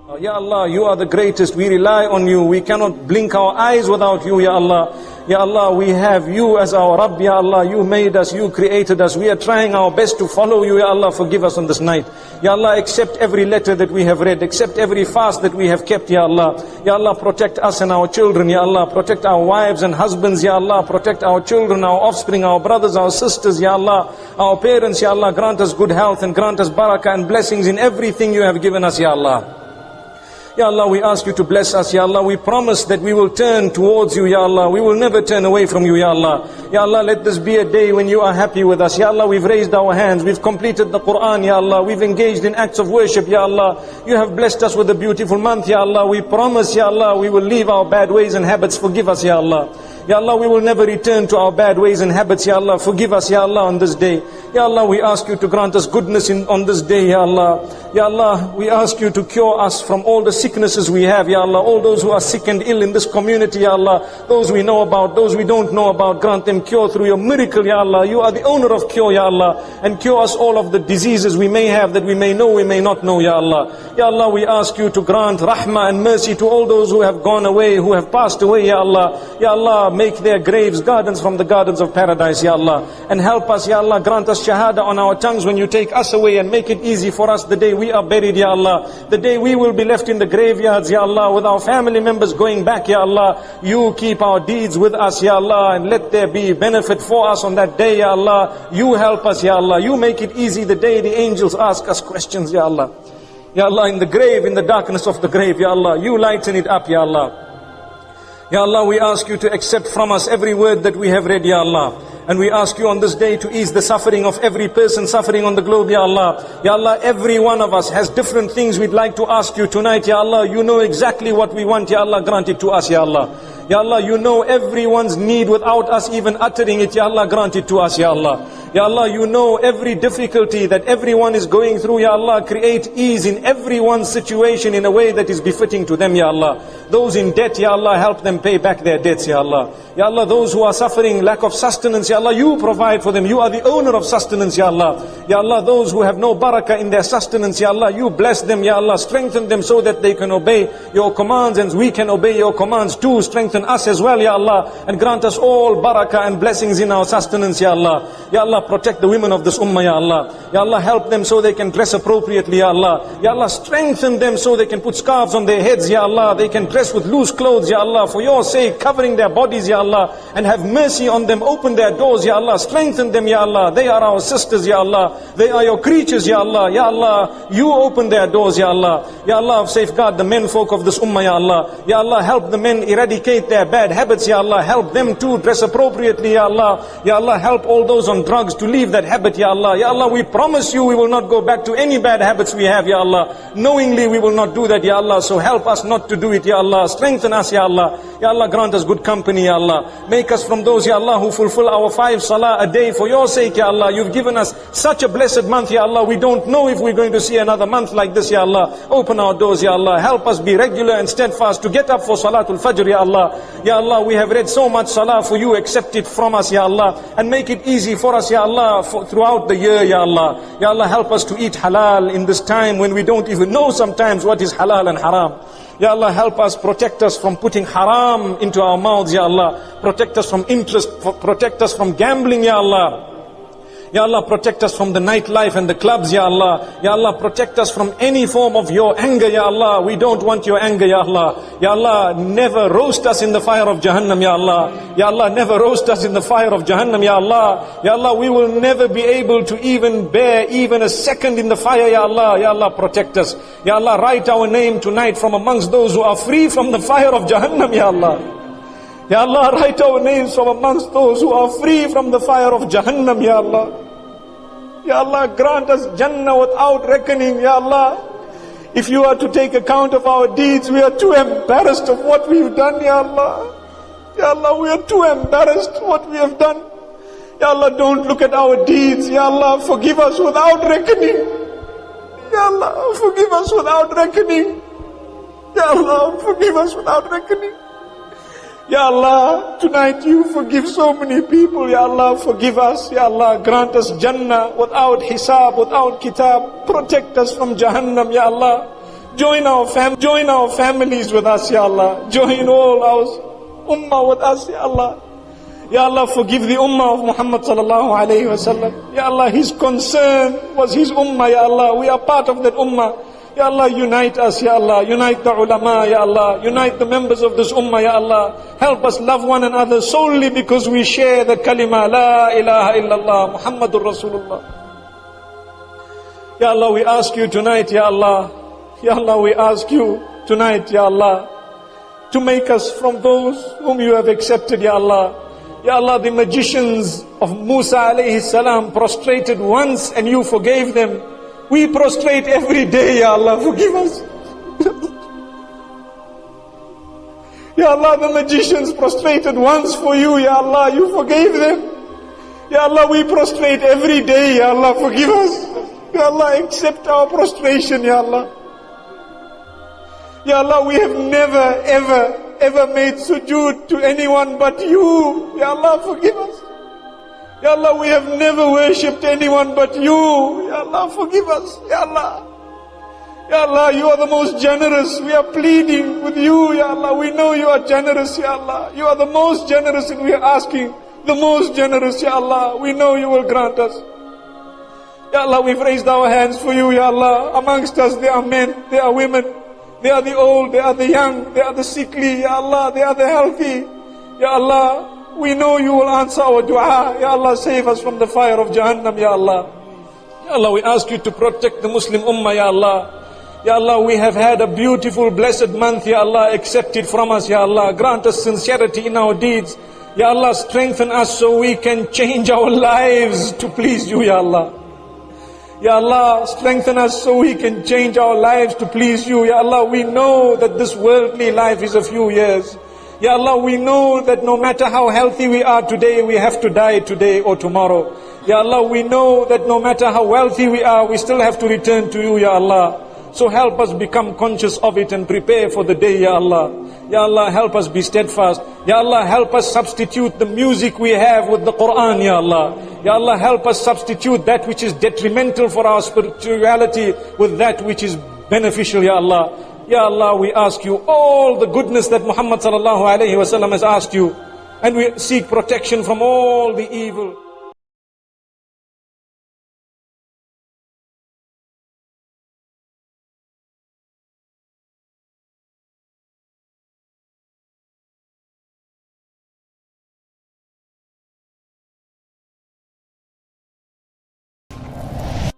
Ya Allah, you are the greatest. We rely on you. We cannot blink our eyes without you, Ya Allah. Ya Allah, we have you as our Rabb, Ya Allah. You made us, you created us. We are trying our best to follow you, Ya Allah. Forgive us on this night. Ya Allah, accept every letter that we have read. Accept every fast that we have kept, Ya Allah. Ya Allah, protect us and our children, Ya Allah. Protect our wives and husbands, Ya Allah. Protect our children, our offspring, our brothers, our sisters, Ya Allah. Our parents, Ya Allah. Grant us good health and grant us barakah and blessings in everything you have given us, Ya Allah. Ya Allah, we ask you to bless us, Ya Allah. We promise that we will turn towards you, Ya Allah. We will never turn away from you, Ya Allah. Ya Allah, let this be a day when you are happy with us. Ya Allah, we've raised our hands. We've completed the Quran, Ya Allah. We've engaged in acts of worship, Ya Allah. You have blessed us with a beautiful month, Ya Allah. We promise, Ya Allah, we will leave our bad ways and habits. Forgive us, Ya Allah. Ya Allah, we will never return to our bad ways and habits, Ya Allah. Forgive us, Ya Allah, on this day. Ya Allah, we ask you to grant us goodness on this day, Ya Allah. Ya Allah, we ask you to cure us from all the sicknesses we have, Ya Allah. All those who are sick and ill in this community, Ya Allah. Those we know about, those we don't know about, grant them cure through your miracle, Ya Allah. You are the owner of cure, Ya Allah. And cure us all of the diseases we may have, that we may know, we may not know, Ya Allah. Ya Allah, we ask you to grant rahmah and mercy to all those who have gone away, who have passed away, Ya Allah. Ya Allah, make their graves gardens from the gardens of paradise, Ya Allah. And help us, Ya Allah, grant us shahada on our tongues when you take us away, and make it easy for us the day we are buried, Ya Allah. The day we will be left in the graveyards, Ya Allah, with our family members going back, Ya Allah. You keep our deeds with us, Ya Allah, and let there be benefit for us on that day, Ya Allah. You help us, Ya Allah. You make it easy the day the angels ask us questions, Ya Allah. Ya Allah, in the grave, in the darkness of the grave, Ya Allah, you lighten it up, Ya Allah. Ya Allah, we ask you to accept from us every word that we have read, Ya Allah. And we ask you on this day to ease the suffering of every person suffering on the globe, Ya Allah. Ya Allah, every one of us has different things we'd like to ask you tonight, Ya Allah. You know exactly what we want, Ya Allah. Grant it to us, Ya Allah. Ya Allah, you know everyone's need without us even uttering it, Ya Allah. Grant it to us, Ya Allah. Ya Allah, you know every difficulty that everyone is going through, Ya Allah. Create ease in everyone's situation in a way that is befitting to them, Ya Allah. Those in debt, Ya Allah, help them pay back their debts, Ya Allah. Ya Allah, those who are suffering lack of sustenance, Ya Allah, you provide for them. You are the owner of sustenance, Ya Allah. Ya Allah, those who have no barakah in their sustenance, Ya Allah, you bless them, Ya Allah. Strengthen them so that they can obey your commands, and we can obey your commands too. Strengthen us as well, Ya Allah, and grant us all barakah and blessings in our sustenance, Ya Allah. Ya Allah, protect the women of this ummah, Ya Allah. Ya Allah, help them so they can dress appropriately, Ya Allah. Ya Allah, strengthen them so they can put scarves on their heads, Ya Allah. They can dress with loose clothes, Ya Allah, for your sake, covering their bodies, Ya Allah, and have mercy on them. Open their doors, Ya Allah. Strengthen them, Ya Allah. They are our sisters, Ya Allah. They are your creatures, Ya Allah. Ya Allah, you open their doors, Ya Allah. Ya Allah, safeguard the men folk of this ummah, Ya Allah. Ya Allah, help the men eradicate their bad habits, Ya Allah. Help them to dress appropriately, Ya Allah. Ya Allah, help all those on drugs to leave that habit, Ya Allah. Ya Allah, we promise you we will not go back to any bad habits we have, Ya Allah. Knowingly we will not do that, Ya Allah. So help us not to do it, Ya Allah. Strengthen us, Ya Allah. Ya Allah, grant us good company, Ya Allah. Make us from those, Ya Allah, who fulfill our 5 salah a day for your sake, Ya Allah. You've given us such a blessed month, Ya Allah. We don't know if we're going to see another month like this, Ya Allah. Open our doors, Ya Allah. Help us be regular and steadfast to get up for Salatul Fajr, Ya Allah. Ya Allah, we have read so much salah for you. Accept it from us, Ya Allah. And make it easy for us, Ya Allah, throughout the year, Ya Allah. Ya Allah, help us to eat halal in this time when we don't even know sometimes what is halal and haram. Ya Allah, help us, protect us from putting haram into our mouths, Ya Allah. Protect us from interest, protect us from gambling, Ya Allah. Ya Allah, protect us from the nightlife and the clubs, Ya Allah. Ya Allah, protect us from any form of your anger, Ya Allah. We don't want your anger, Ya Allah. Ya Allah, never roast us in the fire of Jahannam, Ya Allah. Ya Allah, never roast us in the fire of Jahannam, Ya Allah. Ya Allah, we will never be able to even bear even a second in the fire, Ya Allah. Ya Allah, protect us. Ya Allah, write our name tonight from amongst those who are free from the fire of Jahannam, Ya Allah. Ya Allah, write our names from amongst those who are free from the fire of Jahannam, Ya Allah. Ya Allah, grant us Jannah without reckoning, Ya Allah. If you are to take account of our deeds, we are too embarrassed of what we've done, Ya Allah. Ya Allah, we are too embarrassed what we have done. Ya Allah, don't look at our deeds. Ya Allah, forgive us without reckoning. Ya Allah, forgive us without reckoning. Ya Allah, forgive us without reckoning. Ya Allah, tonight you forgive so many people. Ya Allah, forgive us. Ya Allah, grant us Jannah without hisab, without kitab. Protect us from Jahannam, Ya Allah. Join our families with us, Ya Allah. Join all our ummah with us, Ya Allah. Ya Allah, forgive the ummah of Muhammad sallallahu alayhi wa sallam. Ya Allah, his concern was his ummah, Ya Allah. We are part of that ummah. Ya Allah, unite us, Ya Allah. Unite the ulama, Ya Allah. Unite the members of this ummah, Ya Allah. Help us love one another solely because we share the kalima, La ilaha illallah, Muhammadur Rasulullah. Ya Allah, we ask you tonight, Ya Allah. Ya Allah, we ask you tonight, Ya Allah, to make us from those whom you have accepted, Ya Allah. Ya Allah, the magicians of Musa alayhi salam prostrated once and you forgave them. We prostrate every day, Ya Allah, forgive us. Ya Allah, the magicians prostrated once for you, Ya Allah, you forgave them. Ya Allah, we prostrate every day, Ya Allah, forgive us. Ya Allah, accept our prostration, Ya Allah. Ya Allah, we have never, ever made sujood to anyone but you. Ya Allah, forgive us. Ya Allah, we have never worshipped anyone but you. Ya Allah, forgive us. Ya Allah. Ya Allah, you are the most generous. We are pleading with you, Ya Allah. We know you are generous, Ya Allah. You are the most generous and we are asking the most generous, Ya Allah. We know you will grant us. Ya Allah, we've raised our hands for you, Ya Allah. Amongst us there are men, there are women. They are the old, they are the young, they are the sickly, Ya Allah, they are the healthy. Ya Allah, we know you will answer our dua. Ya Allah, save us from the fire of Jahannam, Ya Allah. Ya Allah, we ask you to protect the Muslim Ummah, Ya Allah. Ya Allah, we have had a beautiful, blessed month, Ya Allah, accept it from us, Ya Allah. Grant us sincerity in our deeds. Ya Allah, strengthen us so we can change our lives to please you, Ya Allah. Ya Allah, strengthen us so we can change our lives to please you. Ya Allah, we know that this worldly life is a few years. Ya Allah, we know that no matter how healthy we are today, we have to die today or tomorrow. Ya Allah, we know that no matter how wealthy we are, we still have to return to you, Ya Allah. So help us become conscious of it and prepare for the day, Ya Allah. Ya Allah, help us be steadfast. Ya Allah, help us substitute the music we have with the Quran, Ya Allah. Ya Allah, help us substitute that which is detrimental for our spirituality with that which is beneficial, Ya Allah. Ya Allah, we ask you all the goodness that Muhammad sallallahu alayhi wa sallam has asked you, and we seek protection from all the evil.